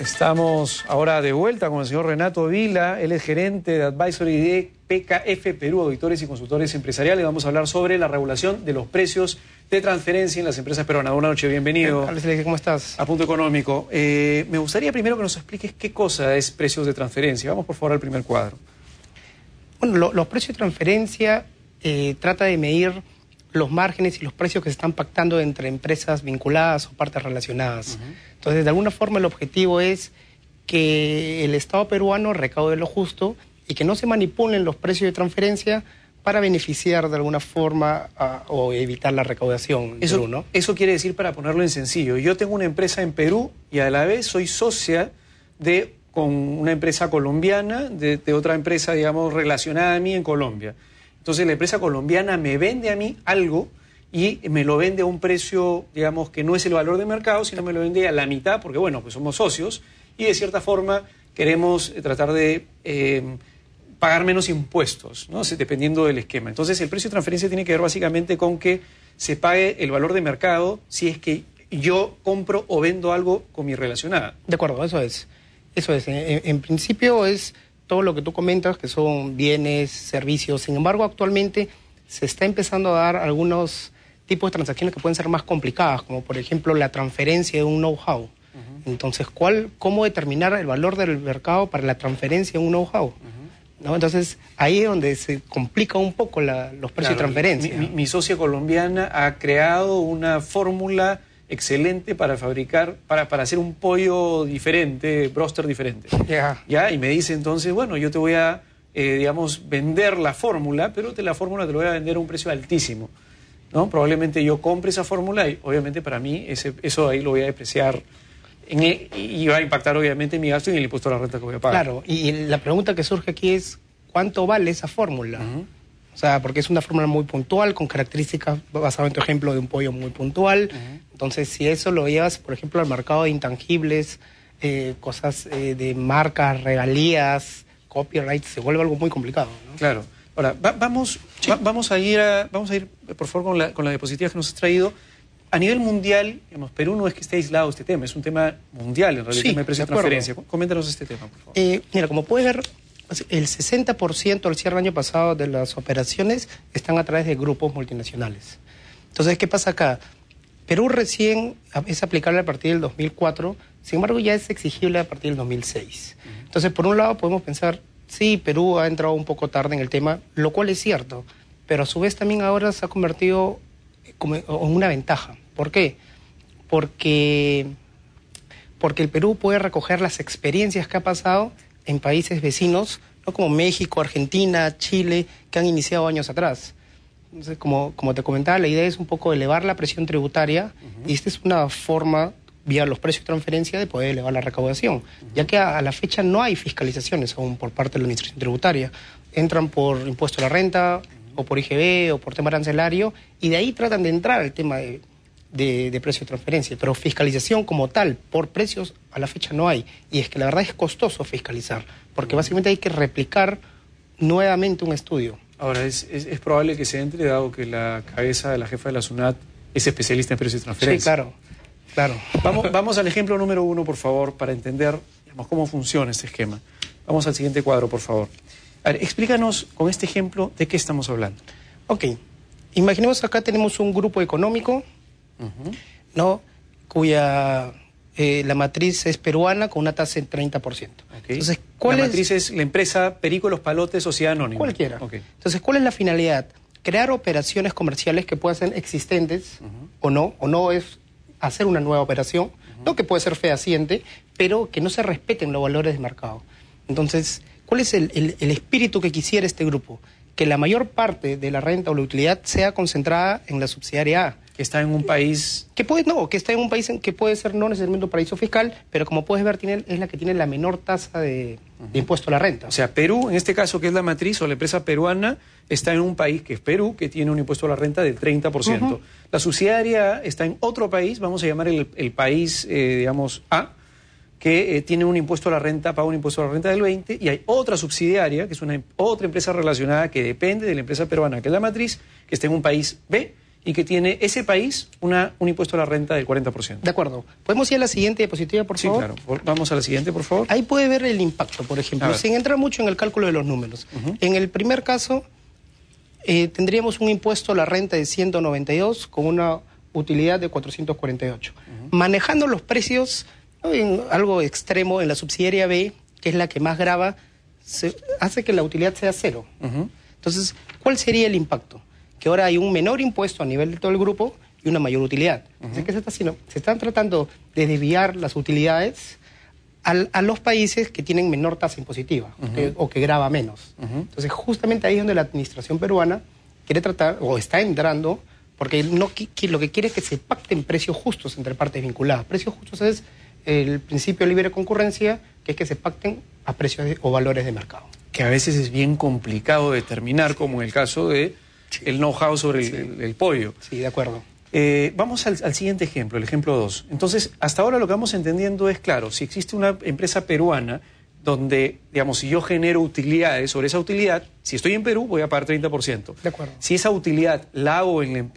Estamos ahora de vuelta con el señor Renato Vila, él es gerente de Advisory de PKF Perú, auditores y consultores empresariales. Vamos a hablar sobre la regulación de los precios de transferencia en las empresas peruanas. Buenas noches, bienvenido. ¿Cómo estás? A Punto Económico. Me gustaría primero que nos expliques qué cosa es precios de transferencia. Vamos por favor al primer cuadro. Bueno, los precios de transferencia trata de medir los márgenes y los precios que se están pactando entre empresas vinculadas o partes relacionadas. Entonces, de alguna forma, el objetivo es que el Estado peruano recaude lo justo y que no se manipulen los precios de transferencia para beneficiar de alguna forma o evitar la recaudación. Eso, Perú, ¿no? Eso quiere decir, para ponerlo en sencillo, yo tengo una empresa en Perú y a la vez soy socia con una empresa colombiana, de otra empresa, digamos, relacionada a mí en Colombia. Entonces la empresa colombiana me vende a mí algo y me lo vende a un precio, digamos, que no es el valor de mercado, sino me lo vende a la mitad, porque bueno, pues somos socios y de cierta forma queremos tratar de pagar menos impuestos, ¿no? Dependiendo del esquema. Entonces el precio de transferencia tiene que ver básicamente con que se pague el valor de mercado si es que yo compro o vendo algo con mi relacionada. De acuerdo, eso es. En principio es todo lo que tú comentas, que son bienes, servicios. Sin embargo, actualmente se está empezando a dar algunos tipos de transacciones que pueden ser más complicadas, como por ejemplo la transferencia de un know-how. Entonces, ¿cómo determinar el valor del mercado para la transferencia de un know-how? ¿No? Entonces, ahí es donde se complica un poco los precios de transferencia. Mi socia colombiana ha creado una fórmula excelente para fabricar, para hacer un pollo diferente, bróster diferente. ¿Ya? Y me dice entonces, bueno, yo te voy a, digamos, vender la fórmula, pero la fórmula te lo voy a vender a un precio altísimo, ¿no? Probablemente yo compre esa fórmula y obviamente para mí eso ahí lo voy a depreciar y va a impactar obviamente en mi gasto y en el impuesto a la renta que voy a pagar. Claro, y la pregunta que surge aquí es, ¿cuánto vale esa fórmula? O sea, porque es una fórmula muy puntual, con características basadas en tu ejemplo de un pollo muy puntual. Entonces, si eso lo llevas, por ejemplo, al mercado de intangibles, cosas de marcas, regalías, copyright, se vuelve algo muy complicado, ¿no? Claro. Ahora, vamos a ir, por favor, con la diapositiva que nos has traído. A nivel mundial, digamos, Perú no es que esté aislado de este tema, es un tema mundial, en realidad, el tema de precio de transferencia. Coméntanos este tema, por favor. Mira, como puedes ver, el 60% al cierre del año pasado de las operaciones están a través de grupos multinacionales. Entonces, ¿qué pasa acá? Perú recién es aplicable a partir del 2004, sin embargo ya es exigible a partir del 2006. Entonces, por un lado podemos pensar, sí, Perú ha entrado un poco tarde en el tema, lo cual es cierto, pero a su vez también ahora se ha convertido en una ventaja. ¿Por qué? Porque el Perú puede recoger las experiencias que ha pasado en países vecinos, ¿no? Como México, Argentina, Chile, que han iniciado años atrás. Entonces, como te comentaba, la idea es un poco elevar la presión tributaria y esta es una forma, vía los precios de transferencia, de poder elevar la recaudación, ya que a la fecha no hay fiscalizaciones aún por parte de la administración tributaria. Entran por impuesto a la renta, o por IGB, o por tema arancelario, y de ahí tratan de entrar al tema de precio de transferencia, pero fiscalización como tal, por precios, a la fecha no hay. Y es que la verdad es costoso fiscalizar, porque básicamente hay que replicar nuevamente un estudio. Ahora, es probable que se entre, dado que la cabeza de la jefa de la SUNAT es especialista en precios de transferencia. Sí, claro. Vamos al ejemplo número 1, por favor, para entender, digamos, cómo funciona este esquema. Vamos al siguiente cuadro, por favor. A ver, explícanos con este ejemplo de qué estamos hablando. Ok. Imaginemos que acá tenemos un grupo económico, ¿no? Cuya la matriz es peruana con una tasa del 30%. Okay. Entonces, la matriz es la empresa Perico Los Palotes, Sociedad Anónima. Cualquiera. Okay. Entonces, ¿cuál es la finalidad? Crear operaciones comerciales que puedan ser existentes o no es hacer una nueva operación, no, que puede ser fehaciente, pero que no se respeten los valores de mercado. Entonces, ¿cuál es el espíritu que quisiera este grupo? Que la mayor parte de la renta o la utilidad sea concentrada en la subsidiaria A. Que está en un país... que está en un país que puede ser no necesariamente un paraíso fiscal, pero como puedes ver es la que tiene la menor tasa de impuesto a la renta. O sea, Perú, en este caso, que es la matriz o la empresa peruana, está en un país que es Perú, que tiene un impuesto a la renta del 30%. La subsidiaria está en otro país, vamos a llamar el país, digamos, A, que tiene un impuesto a la renta, paga un impuesto a la renta del 20%, y hay otra subsidiaria, que es otra empresa relacionada que depende de la empresa peruana, que es la matriz, que está en un país B, y que tiene ese país un impuesto a la renta del 40%. De acuerdo. ¿Podemos ir a la siguiente diapositiva, por favor? Sí, claro. Vamos a la siguiente, por favor. Ahí puede ver el impacto, por ejemplo, sin entrar mucho en el cálculo de los números. En el primer caso, tendríamos un impuesto a la renta de 192 con una utilidad de 448. Manejando los precios, ¿no?, en algo extremo, en la subsidiaria B, que es la que más grava, hace que la utilidad sea cero. Entonces, ¿cuál sería el impacto? Que ahora hay un menor impuesto a nivel de todo el grupo y una mayor utilidad. ¿Qué se está haciendo? Se están tratando de desviar las utilidades a los países que tienen menor tasa impositiva o que grava menos. Entonces, justamente ahí es donde la administración peruana quiere tratar, o está entrando, porque lo que quiere es que se pacten precios justos entre partes vinculadas. Precios justos es el principio de libre concurrencia, que es que se pacten a precios o valores de mercado. Que a veces es bien complicado determinar, como en el caso de el know-how sobre el pollo. Sí, de acuerdo. Vamos al siguiente ejemplo, el ejemplo 2. Entonces, hasta ahora lo que vamos entendiendo es, claro, si existe una empresa peruana donde, digamos, si yo genero utilidades sobre esa utilidad, si estoy en Perú, voy a pagar 30%. De acuerdo. Si esa utilidad la hago en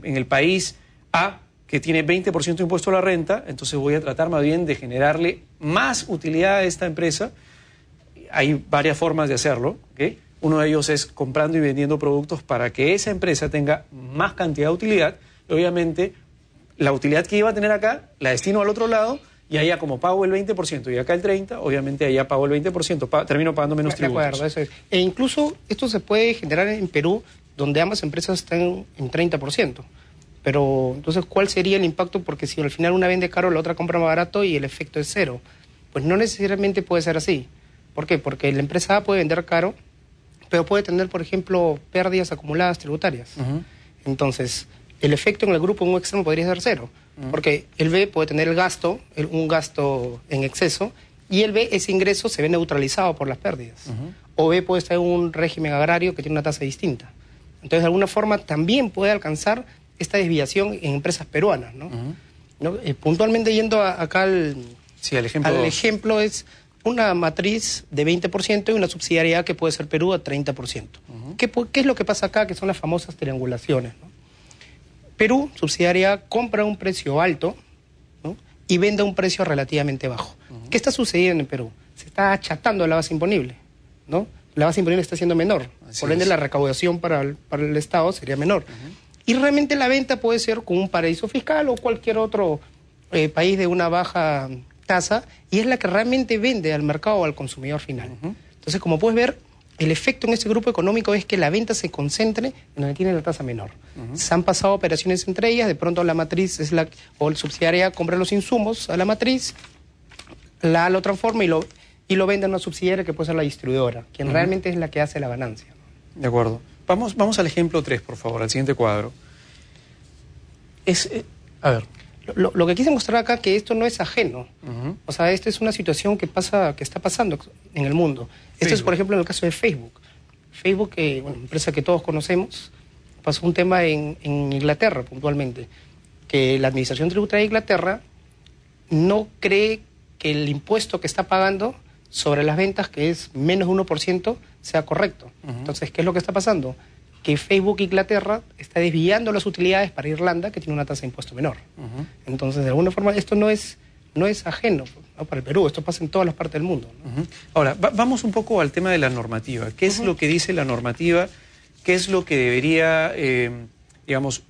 el país A, que tiene 20% de impuesto a la renta, entonces voy a tratar más bien de generarle más utilidad a esta empresa. Hay varias formas de hacerlo, ¿okay? Uno de ellos es comprando y vendiendo productos para que esa empresa tenga más cantidad de utilidad. Y obviamente, la utilidad que iba a tener acá, la destino al otro lado, y allá como pago el 20% y acá el 30%, obviamente allá pago el 20%, termino pagando menos tributos. De acuerdo, eso es. E incluso esto se puede generar en Perú, donde ambas empresas están en 30%. Pero, entonces, ¿cuál sería el impacto? Porque si al final una vende caro, la otra compra más barato y el efecto es cero. Pues no necesariamente puede ser así. ¿Por qué? Porque la empresa A puede vender caro, pero puede tener, por ejemplo, pérdidas acumuladas tributarias. Entonces, el efecto en el grupo en un extremo podría ser cero, porque el B puede tener un gasto en exceso, y el B, ese ingreso se ve neutralizado por las pérdidas. O B puede estar en un régimen agrario que tiene una tasa distinta. Entonces, de alguna forma, también puede alcanzar esta desviación en empresas peruanas, ¿no? Puntualmente yendo acá al ejemplo es una matriz de 20% y una subsidiaria que puede ser Perú a 30%. ¿Qué es lo que pasa acá? Que son las famosas triangulaciones, ¿no? Perú, subsidiaria, compra a un precio alto, ¿no?, y vende a un precio relativamente bajo. ¿Qué está sucediendo en Perú? Se está achatando la base imponible, ¿no? La base imponible está siendo menor. Por ende, la recaudación para el Estado sería menor. Y realmente la venta puede ser con un paraíso fiscal o cualquier otro país de una baja tasa, y es la que realmente vende al mercado o al consumidor final. Entonces, como puedes ver, el efecto en este grupo económico es que la venta se concentre en donde tiene la tasa menor. Se han pasado operaciones entre ellas, de pronto la matriz o el subsidiaria compra los insumos a la matriz, lo transforma y lo vende a una subsidiaria que puede ser la distribuidora, quien realmente es la que hace la ganancia. De acuerdo. Vamos al ejemplo 3, por favor, al siguiente cuadro. A ver. Lo que quise mostrar acá, que esto no es ajeno. O sea, esta es una situación que está pasando en el mundo. Esto es, por ejemplo, en el caso de Facebook. Facebook, empresa que todos conocemos, pasó un tema en Inglaterra, puntualmente, que la Administración Tributaria de Inglaterra no cree que el impuesto que está pagando sobre las ventas, que es menos de 1%, sea correcto. Entonces, ¿qué es lo que está pasando? Que Facebook Inglaterra está desviando las utilidades para Irlanda, que tiene una tasa de impuesto menor. Entonces, de alguna forma, esto no es ajeno, ¿no?, para el Perú. Esto pasa en todas las partes del mundo, ¿no? Ahora, vamos un poco al tema de la normativa. ¿Qué es lo que dice la normativa? ¿Qué es lo que debería, digamos,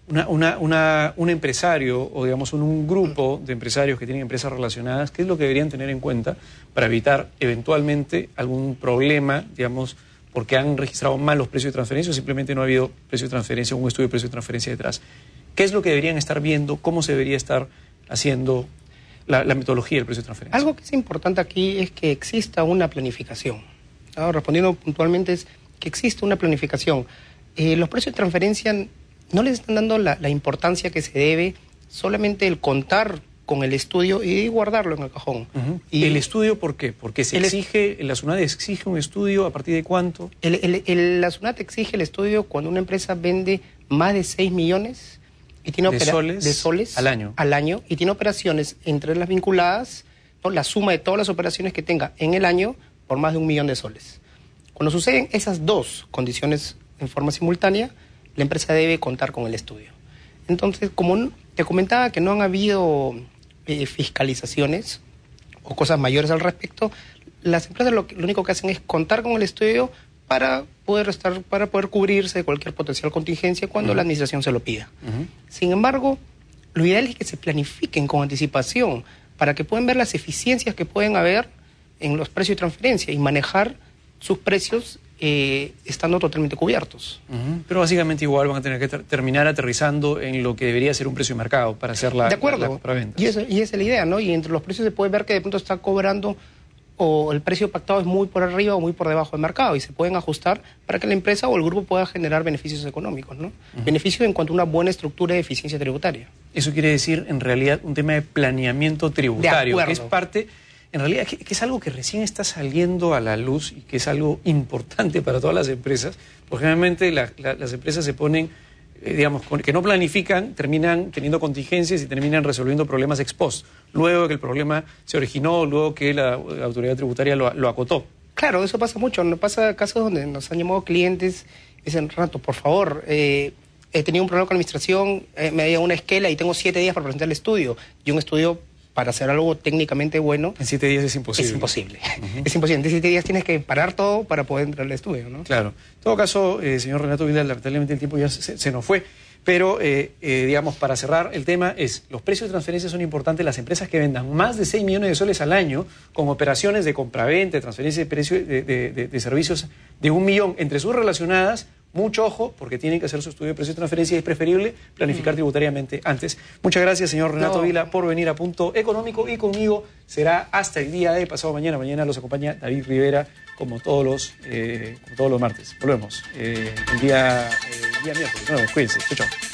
un empresario o, digamos, un grupo de empresarios que tienen empresas relacionadas, qué es lo que deberían tener en cuenta para evitar eventualmente algún problema, digamos, porque han registrado mal los precios de transferencia o simplemente no ha habido precio de transferencia o un estudio de precio de transferencia detrás? ¿Qué es lo que deberían estar viendo? ¿Cómo se debería estar haciendo la metodología del precio de transferencia? Algo que es importante aquí es que exista una planificación. Ahora, respondiendo puntualmente, es que exista una planificación. Los precios de transferencia no les están dando la importancia que se debe, solamente el contar con el estudio y guardarlo en el cajón. ¿Y el estudio por qué? Porque la SUNAT exige un estudio, ¿a partir de cuánto? La SUNAT exige el estudio cuando una empresa vende más de 6 millones y tiene de soles al año y tiene operaciones entre las vinculadas, ¿no?, la suma de todas las operaciones que tenga en el año por más de 1 millón de soles. Cuando suceden esas dos condiciones en forma simultánea, la empresa debe contar con el estudio. Entonces, como te comentaba que no han habido fiscalizaciones o cosas mayores al respecto, las empresas lo único que hacen es contar con el estudio para poder cubrirse de cualquier potencial contingencia cuando la administración se lo pida. Sin embargo, lo ideal es que se planifiquen con anticipación para que puedan ver las eficiencias que pueden haber en los precios de transferencia y manejar sus precios estando totalmente cubiertos. Pero básicamente igual van a tener que terminar aterrizando en lo que debería ser un precio de mercado para hacer la compraventa. Y esa es la idea, ¿no? Y entre los precios se puede ver que de pronto está cobrando o el precio pactado es muy por arriba o muy por debajo del mercado y se pueden ajustar para que la empresa o el grupo pueda generar beneficios económicos, ¿no? Beneficios en cuanto a una buena estructura de eficiencia tributaria. Eso quiere decir, en realidad, un tema de planeamiento tributario, que es parte, en realidad, que es algo que recién está saliendo a la luz y que es algo importante para todas las empresas, porque generalmente las empresas se ponen, digamos, que no planifican, terminan teniendo contingencias y terminan resolviendo problemas ex post, luego de que el problema se originó, luego que la autoridad tributaria lo acotó. Claro, eso pasa mucho. Nos pasa casos donde nos han llamado clientes y dicen, Renato, por favor, he tenido un problema con la administración, me dio una esquela y tengo 7 días para presentar el estudio. Y un estudio, para hacer algo técnicamente bueno... En 7 días es imposible. Es imposible. Es imposible. En 7 días tienes que parar todo para poder entrar al estudio, ¿no? Claro. En todo caso, señor Renato Vila, lamentablemente el tiempo ya se nos fue. Pero, digamos, para cerrar el tema los precios de transferencia son importantes. Las empresas que vendan más de 6 millones de soles al año con operaciones de compraventa, de transferencia de precios de servicios de 1 millón entre sus relacionadas, mucho ojo, porque tienen que hacer su estudio de precios de transferencia y es preferible planificar tributariamente antes. Muchas gracias, señor Renato Vila, por venir a Punto Económico y conmigo será hasta el día de pasado mañana. Mañana los acompaña David Rivera, como todos los martes. Volvemos el día miércoles. Cuídense. Chau, chau.